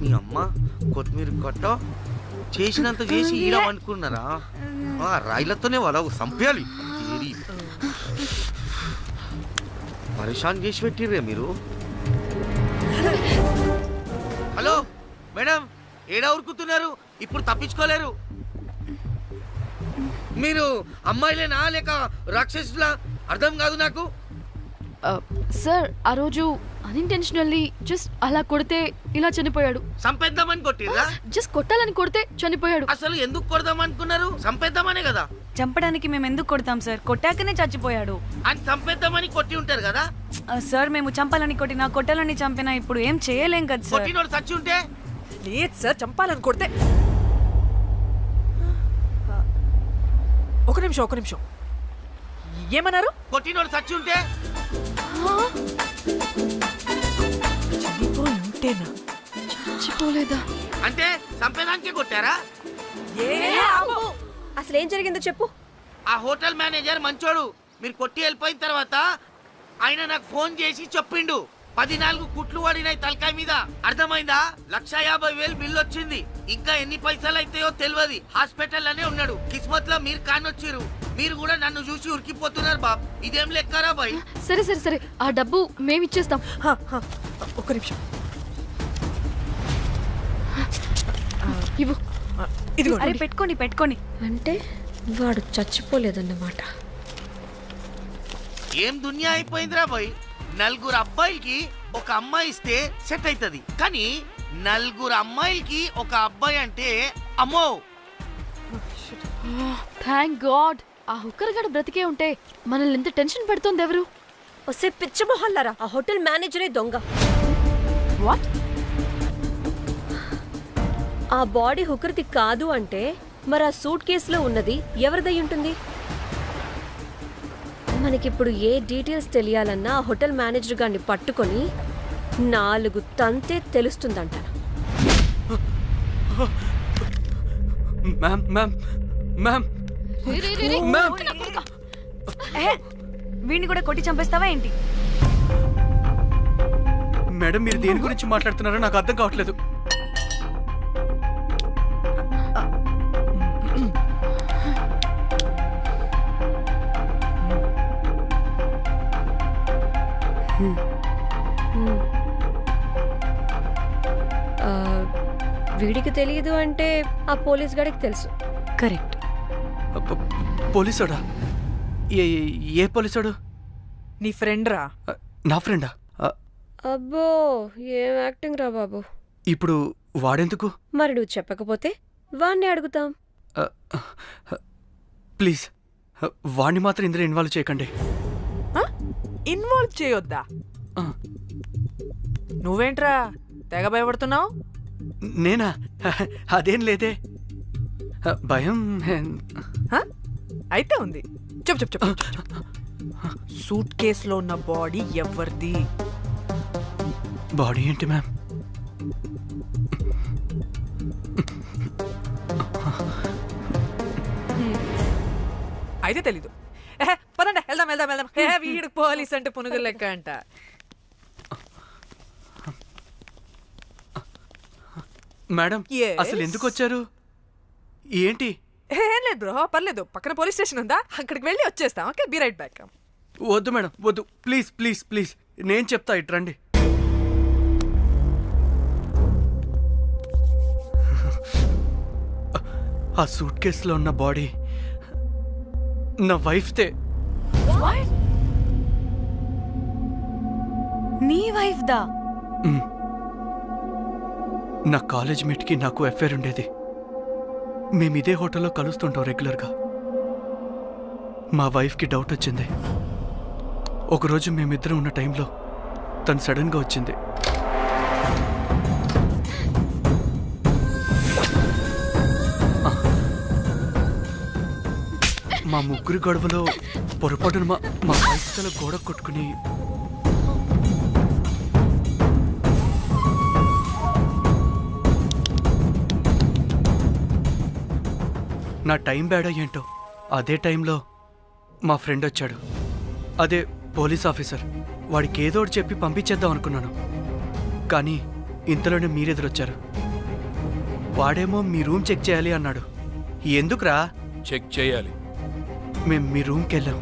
మీ అమ్మ కొత్తిమీర కట్ట చేసినంత చేసి ఈడమనుకున్నారా? రాయిలతోనే వాళ్ళ సంపేయాలి. పరేషాన్ చేసి పెట్టిర్రే మీరు. హలో మేడం, ఏడా ఉరుకుతున్నారు? ఇప్పుడు తప్పించుకోలేరు. మీరు అమ్మాయిలేనా లేక రాక్షసులా? అర్థం కాదు నాకు. సార్ ఆ రోజు అన్ఇంటెన్షనల్లీ జస్ట్ అలా కొడితే ఇలా చనిపోయాడు. సంపేద్దామని కొట్టిర్రా? జస్ట్ కొట్టాలని కొడితే చనిపోయాడు. అసలు ఎందుకు కొడదామనుకున్నారు? సంపేద్దామనే కదా. చంపడానికి మేము ఎందుకు కొడతాం సార్? కొట్టాకనే చచ్చిపోయాడు. అని సంపేద్దామని కొట్టి ఉంటారు కదా సార్. మేము చంపాలని కొట్టినా కొట్టాలని చంపినా ఇప్పుడు ఏం చేయలేం కదా సార్. కొట్టినోడు చచ్చి ఉంటే? లేదు సార్, చంపాలని కొడితే. ఒక నిమిషం ఏమన్నారు? కొట్టినోడు చచ్చి ఉంటే? చనిపోయి ఉంటేనా? చచ్చిపోలేదా? అంటే సంపేదానికే కొట్టారా? అసలు ఏం జరిగిందో చెప్పు. ఆ హోటల్ మేనేజర్ మంచోడు. మీరు కొట్టి వెళ్ళిపోయిన తర్వాత ఆయన నాకు ఫోన్ చేసి చెప్పిండు 14 కుట్లు పడినాయి తలకాయ మీద. అర్థమైందా? 1,50,000 బిల్లు వచ్చింది. ఇంకా ఎన్ని పైసలు అయితాయో తెలియదు. హాస్పిటల్ లోనే ఉన్నాడు. కిస్మత్ లో మీరు కానొచ్చిరు. మీరు కూడా నన్ను చూసి ఉరికిపోతున్నారు బాబ్. ఇదేం లెక్కరా బాయ్? సరే సరే సరే, ఆ డబ్బు మేమిచ్చేస్తాం. ఒక నిమిషం. ఇవ్వు. అరే పెట్టుకోండి. అంటే వాడు చచ్చిపోలేదన్నమాట. ఏం దునియా అయిపోయిందిరా బాయ్. 4 అబ్బాయిలకి ఒక అమ్మాయి ఇస్తే సెట్ అవుతుంది, కానీ 4 అమ్మాయిలకి ఒక అబ్బాయి అంటే అమ్మో. థ్యాంక్ గాడ్ ఆ హుక్కర్ గడు బ్రతికే ఉంటే మనల్ని ఎంత టెన్షన్ పెడుతోంది ఎవరు? వస్తే పిచ్చి మొహల్లారా, ఆ హోటల్ మేనేజరే దొంగ. వాట్? ఆ బాడీ హుకర్ది కాదు అంటే మరి ఆ సూట్ కేసులో ఉన్నది ఎవరిదై ఉంటుంది? మనకిప్పుడు ఏ డీటెయిల్స్ తెలియాలన్నా ఆ హోటల్ మేనేజర్ గారిని పట్టుకొని 4 తంతే తెలుస్తుందంట. వీడిని కూడా కొట్టి చంపేస్తావా ఏంటి? మేడం, మీరు దేని గురించి మాట్లాడుతున్నారో నాకు అర్థం కావట్లేదు. వీడికి తెలియదు అంటే ఆ పోలీస్ గాడికి తెలుసు. కరెక్ట్. పోలీసాడా? ఏ పోలీసాడు? నీ ఫ్రెండ్ రా. నా ఫ్రెండా? అబ్బో, ఏం యాక్టింగ్ రా బాబు. ఇప్పుడు వాడెందుకు? మరి నువ్వు చెప్పకపోతే వాణ్ణి అడుగుతాం. ప్లీజ్ వాణ్ణి మాత్రం ఇందులో ఇన్వాల్వ్ చేయకండి. ఇన్వాల్వ్ చేయొద్దా? నువ్వేంట్రా తెగ భయపడుతున్నావు? నేనా? అదేం లేదే, భయం. అయితే ఉంది. చెప్పు. సూట్ కేసులో ఉన్న బాడీ ఎవరిది? బాడీ ఏంటి మ్యామ్? అయితే తెలీదు. పదండి వెళ్దాం. వీడు పోలీస్ అంటే పునుగులు లెక్క అంట. Madam, Yes. అసలు ఎందుకు వచ్చారు? ఏంటి? ఏం లేదు బ్రో, పర్లేదు. పక్కన పోలీస్ స్టేషన్ ఉందా, అక్కడికి వెళ్ళి వచ్చేస్తాం. Okay, be right back. వద్దు మేడం, వద్దు. ప్లీజ్ నేను చెప్తా, ఇట్రండి. ఆ సూట్ కేసులో ఉన్న బాడీ నా వైఫ్తే. నీ వైఫ్ దా? నా కాలేజ్ మేట్కి నాకు అఫైర్ ఉండేది. మేము ఇదే హోటల్లో కలుస్తుంటాం రెగ్యులర్గా. మా వైఫ్కి డౌట్ వచ్చింది. ఒకరోజు మేమిద్దరం ఉన్న టైంలో తను సడన్గా వచ్చింది. మా ముగ్గురి గొడవలో పొరపాటున మా వైఫ్ తల గోడ కొట్టుకుని నా టైం బ్యాడ్ అయ్యేంటో అదే టైంలో మా ఫ్రెండ్ వచ్చాడు. అదే పోలీస్ ఆఫీసర్. వాడికి ఏదో ఒకటి చెప్పి పంపించేద్దాం అనుకున్నాను, కానీ ఇంతలోనే మీరెదురొచ్చారు. వాడేమో మీ రూమ్ చెక్ చేయాలి అన్నాడు. ఎందుకురా? చెక్ చేయాలి. మేం మీ రూమ్కి వెళ్ళాం.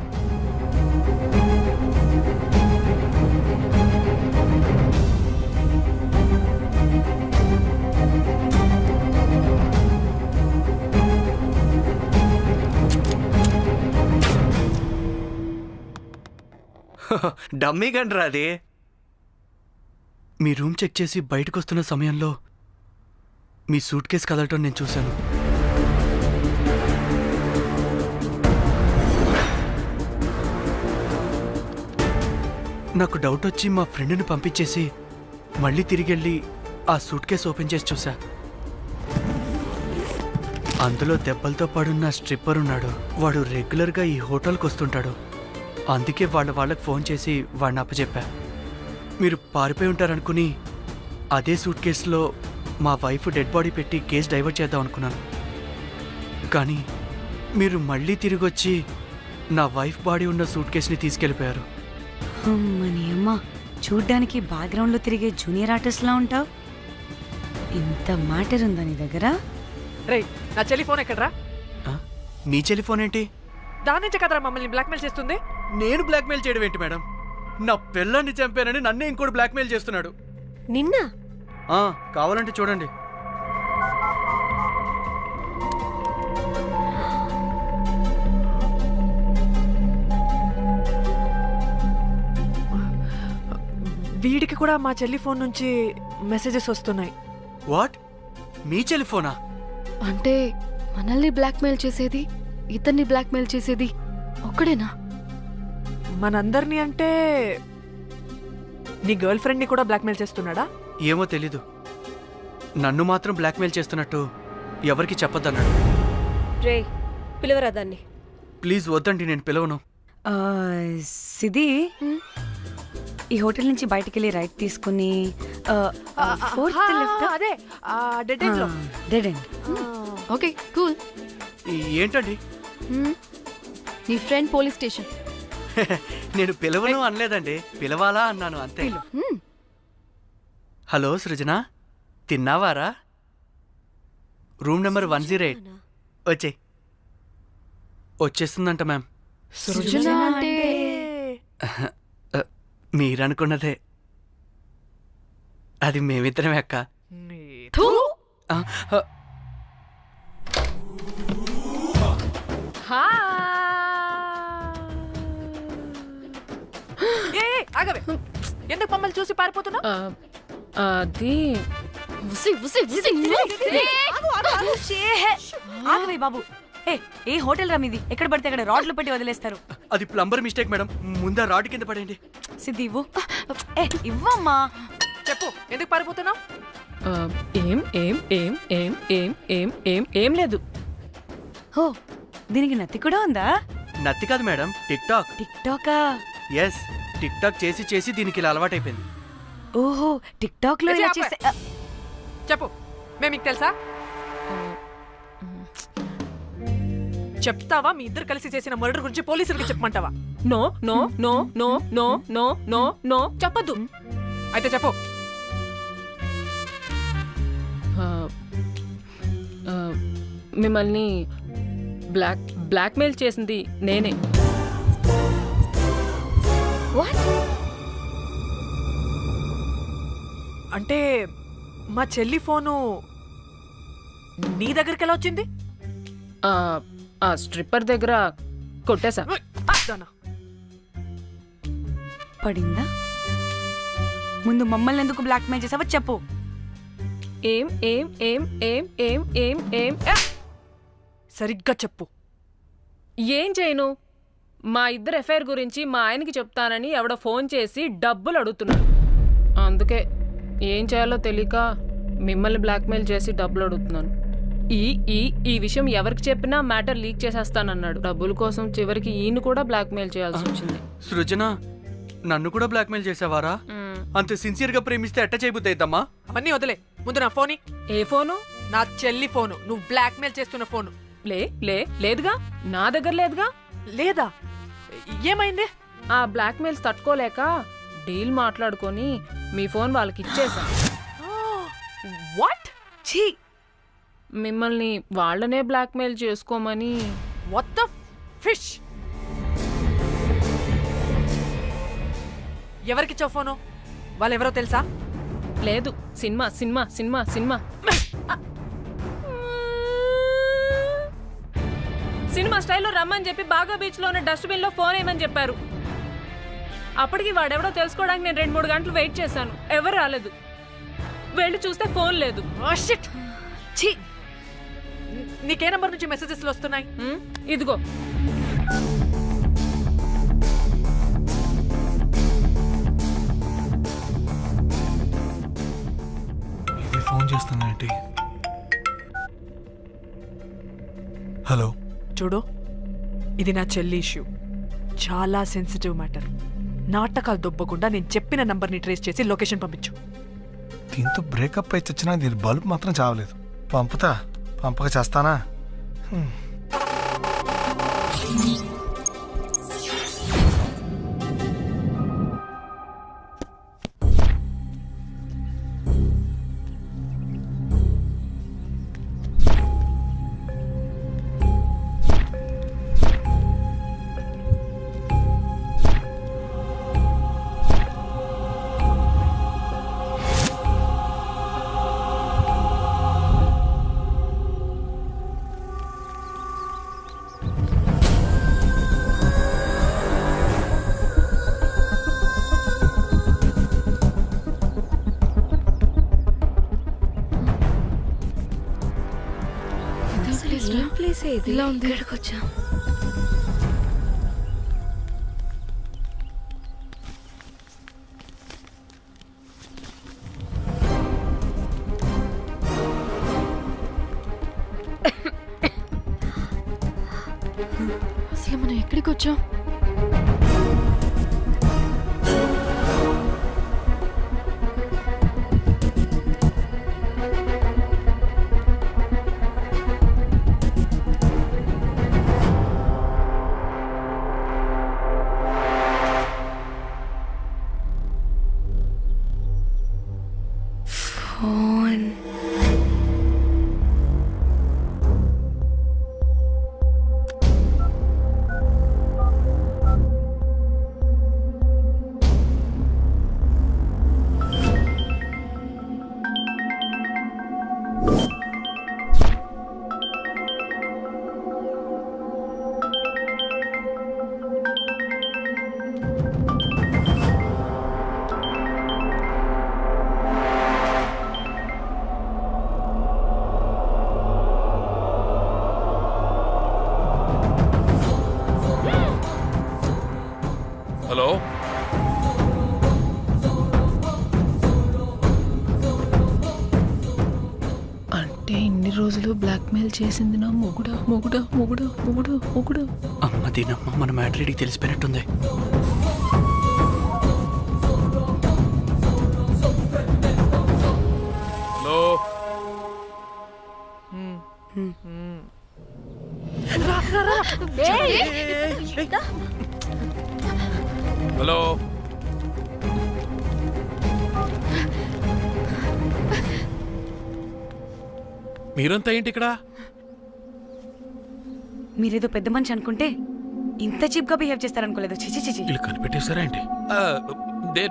డమ్మీ గండ్రా అది. మీ రూమ్ చెక్ చేసి బయటకు వస్తున్న సమయంలో మీ సూట్ కేసు కదలటం నేను చూశాను. నాకు డౌట్ వచ్చి మా ఫ్రెండ్ని పంపించేసి మళ్ళీ తిరిగెళ్ళి ఆ సూట్ కేసు ఓపెన్ చేసి చూసా. అందులో దెబ్బలతో పడున్న స్ట్రిప్పర్ ఉన్నాడు. వాడు రెగ్యులర్గా ఈ హోటల్కి వస్తుంటాడు. అందుకే వాళ్ళకి ఫోన్ చేసి వాడిని అప్పచెప్పా. మీరు పారిపోయి ఉంటారనుకుని అదే సూట్ కేసులో మా వైఫ్ డెడ్ బాడీ పెట్టి కేసు డైవర్ట్ చేద్దాం అనుకున్నాను. కానీ మీరు మళ్ళీ తిరిగి వచ్చి నా వైఫ్ బాడీ ఉన్న సూట్ కేసుని తీసుకెళ్ళిపోయారు. అమ్మని అమ్మ, చూడ్డానికి బ్యాక్గ్రౌండ్లో తిరిగే జూనియర్ ఆర్టిస్ట్లా ఉంటావు. ఇంత మ్యాటర్ ఉందా నీ దగ్గర? రేయ్, నా చెల్లి ఫోన్ ఎక్కడ్రా? ఆ? మీ టెలిఫోన్ ఏంటి? దాని నుంచే కదరా మమ్మల్ని బ్లాక్మెయిల్ చేస్తుంది. నేను బ్లాక్మెయిల్ చేయడం ఏంటి మేడం? నా పిల్లాన్ని చంపానని నన్నే ఇంకోటి బ్లాక్మెయిల్ చేస్తున్నాడు. నిన్న కావాలంటే చూడండి. వీడికి కూడా మా చెల్లి ఫోన్ నుంచి మెసేజెస్ వస్తున్నాయి. వాట్? మీ టెలిఫోనా? అంటే మనల్ని బ్లాక్మెయిల్ చేసేది, ఇతన్ని బ్లాక్మెయిల్ చేసేది ఒక్కడేనా? మనందరినీ అంటే నీ గర్ల్ ఫ్రెండ్ని కూడా బ్లాక్మెయిల్ చేస్తున్నాడా? ఏమో తెలీదు. నన్ను మాత్రం బ్లాక్మెయిల్ చేస్తున్నట్టు ఎవరికి చెప్పొద్దన్నాడు. రే, పిలవరా దాన్ని. ప్లీజ్ వద్దండి, నేను పిలవను. సిది, ఈ హోటల్ నుంచి బయటికి వెళ్ళి రైట్ తీసుకుని ఫోర్త్ లెఫ్ట్. అదే డెడ్ ఎండ్ లో. Dead end. Okay, cool. ఏంటండి? నీ ఫ్రెండ్ పోలీస్ స్టేషన్. నేను పిలవను అనలేదండి, పిలవాలా అన్నాను అంతే. హలో సృజన, తిన్నావారా? Room number 108. వచ్చే వచ్చేస్తుందంట మ్యామ్. సృజన అంటే మీరనుకున్నదే. అది మేమిద్దరమే అక్క. థూ. ఆ, ఆగవే, ఎందుకు మమ్మల్ని చూసి పారిపోతున్నా? అది ఉసి ఉసి ఉసి. ఆగవే బాబు. ఏ హోటల్ రా మీది? ఎక్కడ పడితే అక్కడ రాడ్లు పెట్టి వదిలేస్తారు. అది ప్లంబర్ మిస్టేక్ మేడం. ముందా రాడ్ కింద పడేయండి. సిద్ధి ఇవ్వు. ఇవ్వమ్మా. చెప్పు, ఎందుకు పారిపోతున్నావు? ఏం ఏం ఏం ఏం ఏం ఏం ఏం ఏం లేదు. ఓ, దీనికి నత్తి కూడా ఉందా? నత్తి కాదు మేడం, టిక్ టాక్. టిక్ టాకా? ఎస్, టిక్ టాక్ చేసి చేసి దీనికి ఇలా అలవాటైపోయింది. ఓహో, టిక్ టాక్ లో ఇలా చేస్తే. చెప్పు, మేము మీకు తెలుసా? చెప్తావా? మీ ఇద్దరు కలిసి చేసిన మర్డర్ గురించి పోలీసులకి చెప్పమంటావా? No no no no no no no no చెప్పద్దు. అయితే చెప్పు. మిమ్మల్ని బ్లాక్మెయిల్ చేసింది నేనే. అంటే మా చెల్లి ఫోను నీ దగ్గరికి ఎలా వచ్చింది? ఆ స్ట్రిప్పర్ దగ్గర కొట్టేశా. పడిందా? ముందు మమ్మల్ని ఎందుకు బ్లాక్మెయిల్ చేసావో చెప్పు. ఏం ఏం ఏం ఏం ఏం ఏం ఏం సరిగ్గా చెప్పు. ఏం చేయను? మా ఇద్దరు ఎఫ్ఐఆర్ గురించి మా ఆయనకి చెప్తానని ఎవడో ఫోన్ చేసి డబ్బులు అడుగుతున్నాడు. అందుకే ఏం చేయాలో తెలియక మిమ్మల్ని బ్లాక్మెయిల్ చేసి డబ్బులు అడుగుతున్నాను. ఈ ఈ ఈ విషయం ఎవరికి చెప్పినా మ్యాటర్ లీక్ చేసేస్తానన్నాడు. డబ్బుల కోసం చివరికి ఈయన కూడా బ్లాక్మెయిల్ చేయాల్సి వచ్చింది. సృజన, నన్ను కూడా బ్లాక్మెయిల్ చేసావారా? అంత సిన్సియర్ గా ప్రేమిస్తే ఎట్ట చేయబుద్దమ్మా? అవన్నీ వదిలే, ముందు నా ఫోన్. ఏ ఫోను? నా చెల్లి ఫోను. నువ్వు బ్లాక్మెయిల్ చేస్తున్న ఫోను. లేదుగా, నా దగ్గర లేదుగా. లేదా? ఏమైంది? ఆ బ్లాక్మెయిల్స్ తట్టుకోలేక డీల్ మాట్లాడుకొని మీ ఫోన్ వాళ్ళకి ఇచ్చేసా. వాట్? ఛీ, మిమ్మల్ని వాళ్ళనే బ్లాక్మెయిల్ చేసుకోమని. What the fish? ఎవరికిచ్చావు ఫోను? వాళ్ళెవరో తెలుసా? లేదు, cinema cinema cinema cinema cinema స్టైల్లో రమ్మని చెప్పి బాగా బీచ్లో ఉన్న డస్ట్బిన్లో ఫోన్ వేయమని చెప్పారు. అప్పటికి వాడెవడో తెలుసుకోవడానికి నేను 2-3 గంటలు వెయిట్ చేశాను. ఎవరు రాలేదు. వెళ్ళి చూస్తే ఫోన్ లేదు. Oh, shit. ఛీ, నీకే నంబర్ నుంచి మెసేజెస్లు వస్తున్నాయి? ఇదిగో. ఇది ఫోన్ చేస్తున్నానంటే. హలో, చూడు, ఇది నా చెల్లి ఇష్యూ. చాలా సెన్సిటివ్ మ్యాటర్. నాటకాలు దొబ్బకుండా నేను చెప్పిన నంబర్ని ట్రేస్ చేసి లొకేషన్ పంపించు. దీంతో బ్రేకప్ అయితే వచ్చినా దీని బల్బ్ మాత్రం చావలేదు. పంపక చేస్తానా? ప్లేస్ ఇది. ఇలా ఉంది. ఇక్కడికి వచ్చాం. అసలు మనం ఎక్కడికి వచ్చాం? ఫోన్. హలో, అంటే ఇన్ని రోజులు బ్లాక్మెయిల్ చేసింది నా మొగుడా మొగుడా మొగుడా మొగుడా మొగుడా. అమ్మ దీనమ్మ, మన మ్యాట్రీడికి తెలిసిపోయినట్టుంది. Hello, hello. మీరంతా ఏంటి ఇక్కడ? మీరేదో పెద్ద మనిషి అనుకుంటే ఇంత చీప్ గా బిహేవ్ చేస్తారనుకోలేదు. చిచి చిచి. వీళ్ళు కనిపెట్టేశారా ఏంటి?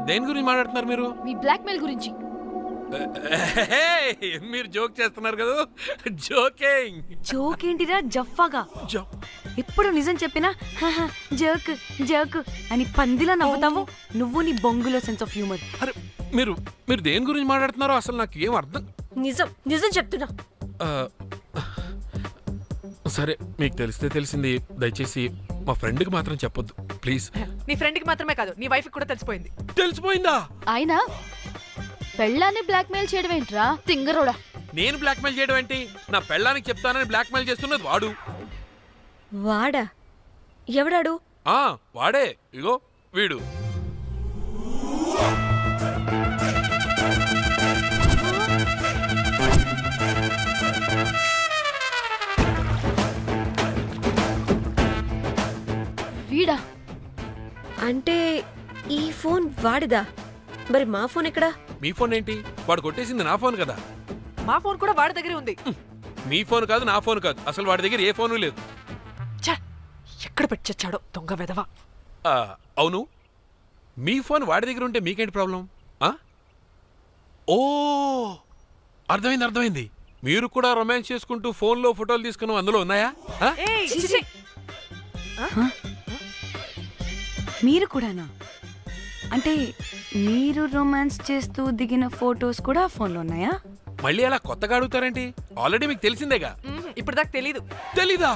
దేని గురించి మాట్లాడుతున్నారు మీరు? మీ బ్లాక్మెయిల్ గురించి. మీరు జోక్ చేస్తున్నారు కదా? జోకింగ్. జోక్ ఏంటిరా జఫ్ఫాగా? ఎప్పుడు నిజం చెప్పినా జోక్ జోక్ అని పందిలా నవ్వుతావు. నువ్వు నీ బొంగులో సెన్స్ ఆఫ్ హ్యూమర్. అరే, మీరు దేని గురించి మాట్లాడుతున్నారో అసలు నాకు ఏం అర్థం. నిజం నిజం చెప్తున్నా. సరే, మీకు తెలిసింది. దయచేసి మా ఫ్రెండ్కి మాత్రం చెప్పొద్దు ప్లీజ్. నీ ఫ్రెండ్కి మాత్రమే కాదు, నీ వైఫ్కి కూడా తెలిసిపోయింది. తెలిసిపోయిందా? ఆయన పెళ్ళాన్ని బ్లాక్మెయిల్ చేయడం ఏంట్రా తింగరోడా? నేను బ్లాక్మెయిల్ చేయడం ఏంటి? నా పెళ్ళానికి చెప్తానని బ్లాక్మెయిల్ చేస్తున్నది వాడు. వాడా? ఎవడాడు? వాడే. ఇగో వీడు. వీడా? అంటే ఈ ఫోన్ వాడిదా? మరి మా ఫోన్ ఎక్కడా? మీ ఫోన్ ఏంటి? వాడు కొట్టేసింది నా ఫోన్ కదా. మా ఫోన్ కూడా వాడి దగ్గరే ఉంది. మీ ఫోన్ కాదు, నా ఫోన్ కాదు, అసలు వాడి దగ్గర ఏ ఫోను లేదు. ఛ! ఎక్కడ పెట్టొచ్చాడో దొంగ వెధవ. అవును, మీ ఫోన్ వాడి దగ్గర ఉంటే మీకేంటి ప్రాబ్లం? ఓ, అర్థమైంది. మీరు కూడా రొమాన్స్ చేసుకుంటూ ఫోన్లో ఫోటోలు తీసుకున్నాం, అందులో ఉన్నాయా? ఏయ్, ఛీ! మీరు కూడానా? అంటే మీరు రొమాన్స్ చేస్తూ దిగిన ఫొటోస్ కూడా ఫోన్లో ఉన్నాయా? మళ్ళీ అలా కొత్తగా అడుగుతారేంటి? ఆల్రెడీ మీకు తెలిసిందేగా. ఇప్పుడు దాకా తెలీదు. తెలీదా?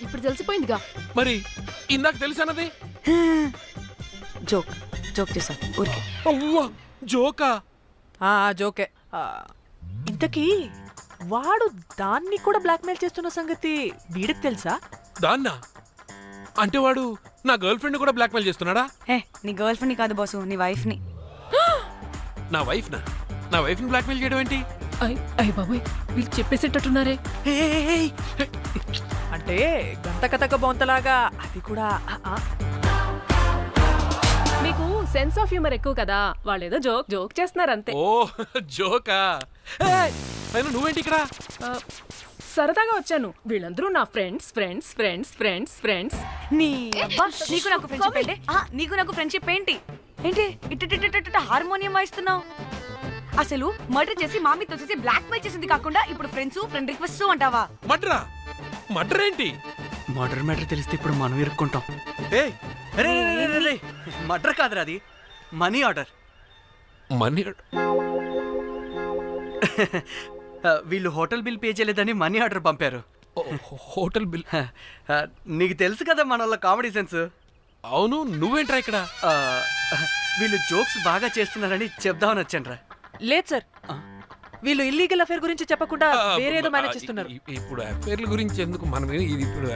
ఇప్పుడు తెలిసిపోయిందిగా. మరి ఇందాక తెలిసన్నది? జోక్ జోక్ చేశా ఊరికే. అవ్వా, జోకా? జోకే. ఇంతకీ వాడు దాన్ని కూడా బ్లాక్మెయిల్ చేస్తున్న సంగతి వీడికి తెలుసా? దాన్నా? అంటే వాడు నా గర్ల్ ఫ్రెండ్ కూడా బ్లాక్మెయిల్ చేస్తున్నాడా? ఏ నీ గర్ల్ ఫ్రెండ్ని కాదు బాసు, నీ వైఫ్ని. నా వైఫ్ని బ్లాక్మెయిల్ చేయడం ఏంటి? అయ్య బాబోయ్, వీళ్ళు చెప్పేసేటట్టున్నారే. అంటే గంత కథక బొంతలాగా అది కూడా మీకు సెన్స్ ఆఫ్ హ్యూమర్ ఎక్కువ కదా, వాళ్ళేదో జోక్ చేస్తున్నారు అంతే. ఓ, జోకా? అయినా నువ్వేంటి ఇక్కడ? సరదాగా వచ్చాను. వీళ్ళందరూ నా ఫ్రెండ్స్. నీ అబ్బా, నీకు నాకు ఫ్రెండ్షిప్ ఏంటి? నీకు నాకు ఫ్రెండ్షిప్ ఏంటి? ఇట్ట హార్మోనియం వాయిస్తున్నావు. అసలు మర్డర్ చేసి మామితో చేసి బ్లాక్ మెయిల్ చేసింది కాకుండా ఇప్పుడు ఫ్రెండ్ రిక్వెస్ట్ అంటావా? మర్డర్ ఏంటి? మర్డర్ మ్యాటర్ తెలిస్తే ఇప్పుడు మనం ఇరుక్కుంటాం. మర్డర్ కాదురా, అది మనీ ఆర్డర్. మనీ? వీళ్ళు హోటల్ బిల్ పే చేయలేదని మనీ ఆర్డర్ పంపారు. Hotel bill? నీకు తెలుసు కదా మన వాళ్ళ కామెడీ సెన్స్. అవును, నువ్వేంట్రా ఇక్కడ? వీళ్ళు జోక్స్ బాగా చేస్తున్నారని చెప్దామని వచ్చానురా. లేదు సార్, వీళ్ళు ఇల్లీగల్ అఫేర్ గురించి చెప్పకుండా వేరేదో మేనేజ్ చేస్తున్నారు. ఇప్పుడు అఫేర్ల గురించి ఎందుకు మనం ఇప్పుడు?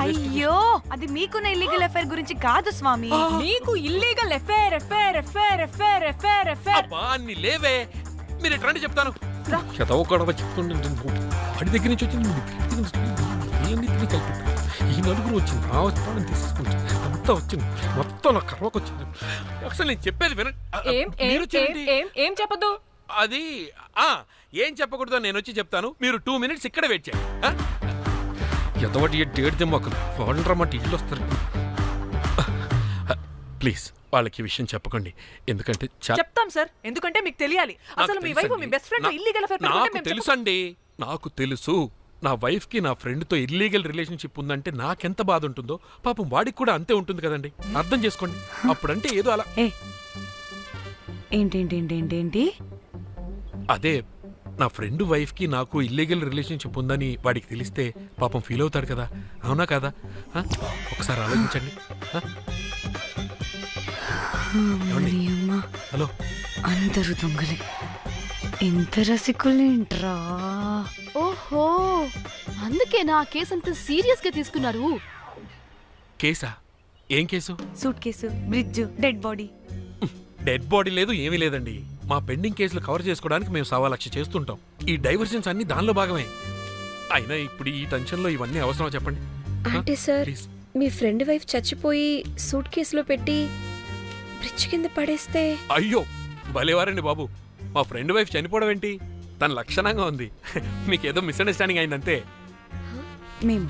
అయ్యో, అది మీకున్న ఇల్లీగల్ అఫేర్ గురించి కాదు స్వామి. మీకు ఇల్లీగల్ ఎఫేర్. అన్ని లేవే, మీరు ఎట్లా చెప్తాను. చదవకూడవ చెప్తుండే వాడి దగ్గర నుంచి వచ్చింది, ఈ నలుగురు వచ్చింది, నా వస్తాను తీసుకుంటే అంతా వచ్చింది, మొత్తం నా కర్వకు వచ్చింది. అసలు నేను చెప్పేది ఏం చెప్పదు. అది ఏం చెప్పకూడదు, నేను వచ్చి చెప్తాను. మీరు 2 minutes ఇక్కడ వెయిట్ చేయండి. ఎంతవాటి డేట్ తెమ్మకలు వాళ్ళు రమ్మంటే ఇల్లు వస్తారు. ప్లీజ్ వాళ్ళకి విషయం చెప్పకండి, ఎందుకంటే చెప్తాం సార్, ఎందుకంటే మీకు తెలియాలి. అసలు మీ వైఫ్ మీ బెస్ట్ ఫ్రెండ్ ఇల్లీగల్ అఫేర్ నాకు తెలుసండి, నాకు తెలుసు. నా వైఫ్ కి నా ఫ్రెండ్ తో ఇల్లీగల్ రిలేషన్షిప్ ఉందంటే నాకెంత బాధ ఉంటుందో పాపం వాడికి కూడా అంతే ఉంటుంది కదండి. అర్థం చేసుకోండి. అప్పుడంటే ఏదో అలా. ఏంటి? అదే నా ఫ్రెండ్ వైఫ్ కి నాకు ఇల్లీగల్ రిలేషన్షిప్ ఉందని వాడికి తెలిస్తే పాపం ఫీల్ అవుతాడు కదా, అవునా కదా? ఒకసారి ఆలోచించండి. హలో, అందరూ దొంగలే, ఇంత రసికులేంట్రా? ఓహో, అందుకే నా కేసు అంత సీరియస్ గా తీసుకున్నారు. కేసా? ఏం case? Suit case, bridge, dead body. Dead body లేదు, ఏమీ లేదండి. మా పెండింగ్ కేసులు కవర్ చేసుకోవడానికి మేము 1,00,000 చేస్తుంటాం. ఈ డైవర్షన్స్ అన్ని దానిలో భాగమే. అయినా ఇప్పుడు ఈ టెన్షన్లో ఇవన్నీ అవసరం చెప్పండి. అంటే sir, please. Me friend wife చచ్చిపోయి సూట్ కేసులో పెట్టి బ్రిడ్జ్ కింద పడేస్తే? అయ్యో, భలేవారండి బాబు. మా ఫ్రెండ్ వైఫ్ చనిపోవడం ఏంటి? తన లక్షణంగా ఉంది. మీకేదో మిస్అండర్స్టాండింగ్ అయిందంతే. మేము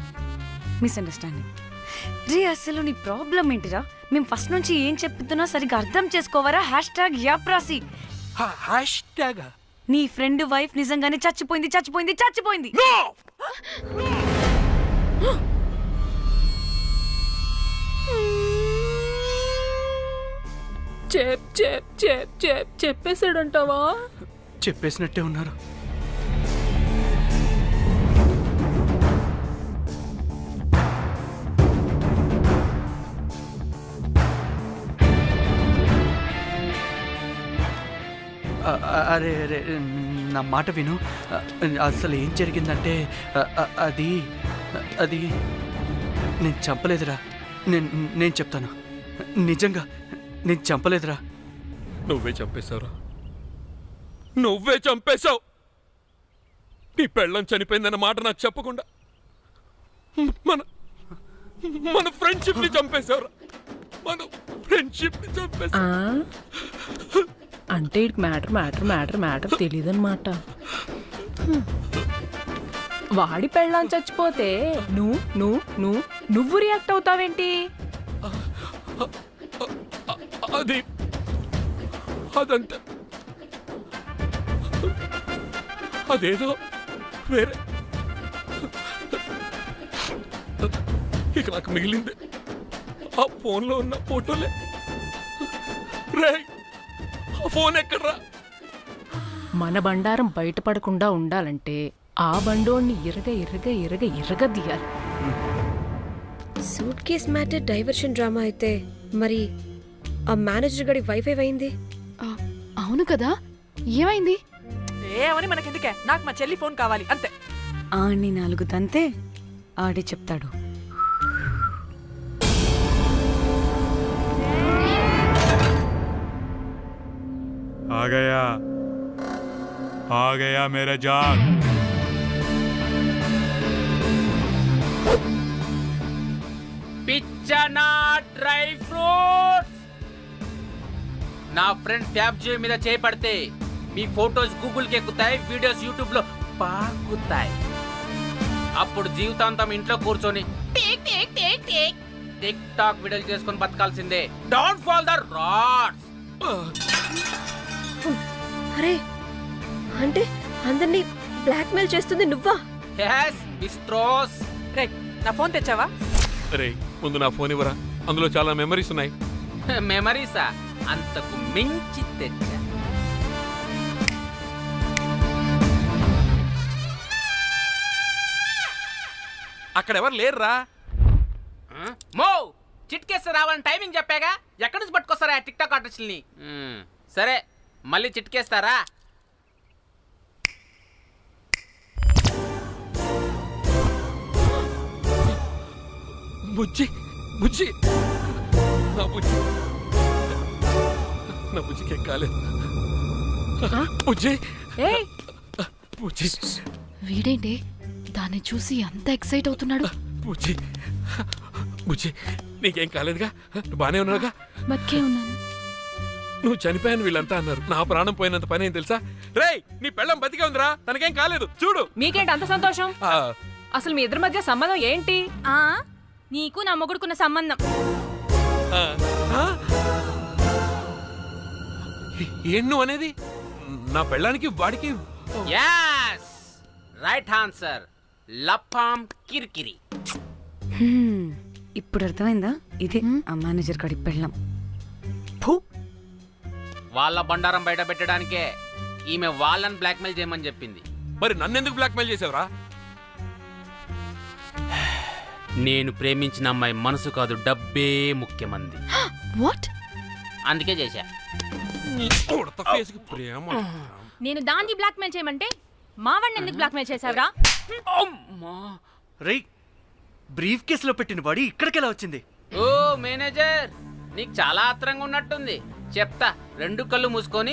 మిస్అండర్స్టాండింగ్ రే? అసలు నీ ప్రాబ్లం ఏంటిరా? మేము ఫస్ట్ నుంచి ఏం చెప్తున్నా సరిగ్గా అర్థం చేసుకోవరా? #యాప్రాసి. నీ ఫ్రెండ్ వైఫ్ నిజంగానే చచ్చిపోయింది. చెప్పేసాడంటావా? చెప్పేసినట్టే ఉన్నారు. అరే నా మాట విను. అసలు ఏం జరిగిందంటే అది నేను చంపలేదురా. నేను చెప్తాను, నిజంగా నేను చంపలేదురా. నువ్వే చంపేశావురా, నువ్వే చంపేశావు. నీ పెళ్ళం చనిపోయిందన్న మాట నాకు చెప్పకుండా మన ఫ్రెండ్షిప్ ని చంపేశావురా. మన ఫ్రెండ్షిప్ ని చంపేశా. అంటే ఇటు మ్యాటర్ మ్యాటర్ మ్యాటర్ మ్యాటర్ తెలియదన్నమాట. వాడి పెళ్ళాం చచ్చిపోతే నువ్వు రియాక్ట్ అవుతావేంటి? అది అదంతా అదేదో వేరే. ఇక నాకు మిగిలింది ఆ ఫోన్లో ఉన్న ఫోటోలే. రేయ్, ఆ ఫోన్ ఎక్కడ్రా? మన బండారం బయటపడకుండా ఉండాలంటే ఆ బండోడిని ఇరగ suit case matter diversion drama అయితే మరి ఆ మేనేజర్ గడి వైఫై అయింది. ఆ, అవును కదా, ఏమైంది? ఏమని మనకెందుకే, నాకు మా చెల్లి ఫోన్ కావాలి అంతే. ఆడిని 4 తంతే ఆడే చెప్తాడు. आ गया मेरा जान. పిచ్చనా డ్రై ఫ్రూట్స్. నా ఫ్రెండ్ ఫ్యాబ్ జియో మీద చేపడితే మీ ఫోటోస్ గూగుల్కి ఎక్కుతాయి, వీడియోస్ యూట్యూబ్ లో పాకుతాయి. అప్పుడు జీవితాంతం ఇంట్లో కూర్చొని టిక్ టాక్ వీడియోలు చేసుకొని బతకాల్సిందే. Don't fall the rods. అరే అంటే అందరినీ బ్లాక్మెయిల్ చేస్తుంది నువ్వా? yes బిస్ట్రోస్. రే, నా ఫోన్ తెచ్చావా? రే, ముందు నా ఫోన్ ఇవ్వరా, అందులో చాలా మెమరీస్ ఉన్నాయి. మెమరీసా? అంతకు మించి తెచ్చా. అక్కడ ఎవరు లేరురా. మో చిట్కేస్తే రావాలని టైమింగ్ చెప్పాగా, ఎక్కడి నుంచి పట్టుకొస్తారా టిక్ టాక్ ఆర్టిస్టుల్ని? సరే మళ్ళీ చిట్కేస్తారా? బుజ్జి బుజ్జి నా బుజ్జి, నా బుజ్జికేం కాలేదు. బుజ్జి ఏయ్, బుజ్జి వీడేంటి దాన్ని చూసి అంత ఎక్సైట్ అవుతున్నాడు? బుజ్జి బుజ్జి, నీకేం కాలేదుగా? నువ్వు బానే ఉన్నావుగా? బతికే ఉన్నాను. నువ్వు చనిపోయాను వీళ్ళంతా అన్నారు. నా ప్రాణం పోయినంత పని ఏం తెలుసా? రేయ్, నీ పెళ్ళం బతికే ఉందిరా, తనకేం కాలేదు. చూడు. మీకేంటి అంత సంతోషం? ఆ, అసలు మీ ఇద్దరి మధ్య సంబంధం ఏంటి? నీకు నా మొగుడుకున్న సంబంధం. ఆ, ఆ? ఏం నువ్వు అనేది? నా పెళ్ళానికి వాడికి yes రైట్ ఆన్సర్. లపాం కిరికిరి. ఇప్పుడు అర్థమైందా? ఇదే ఆ మేనేజర్ గడి పెళ్ళం. వాళ్ళ బండారం బయట పెట్టడానికే ఈమె వాళ్ళని బ్లాక్మెయిల్ చేయమని చెప్పింది. మరి నన్నెందుకు బ్లాక్మెయిల్ చేసావురా? నేను ప్రేమించిన అమ్మాయి మనసు కాదు, డబ్బే ముఖ్యమంది. వాట్? అందుకే చేశా. ఉడత ఫేస్కి ప్రేమ. నేను దాన్ని బ్లాక్మెయిల్ చేయమంటే మావాడిని ఎందుకు బ్లాక్మెయిల్ చేశావురా? రేయ్, బ్రీఫ్ కేసులో పెట్టిన బాడీ ఇక్కడికెలా వచ్చింది? ఓ మేనేజర్, నీకు చాలా ఆత్రంగా ఉన్నట్టుంది. చెప్తా, 2 కళ్ళు మూసుకొని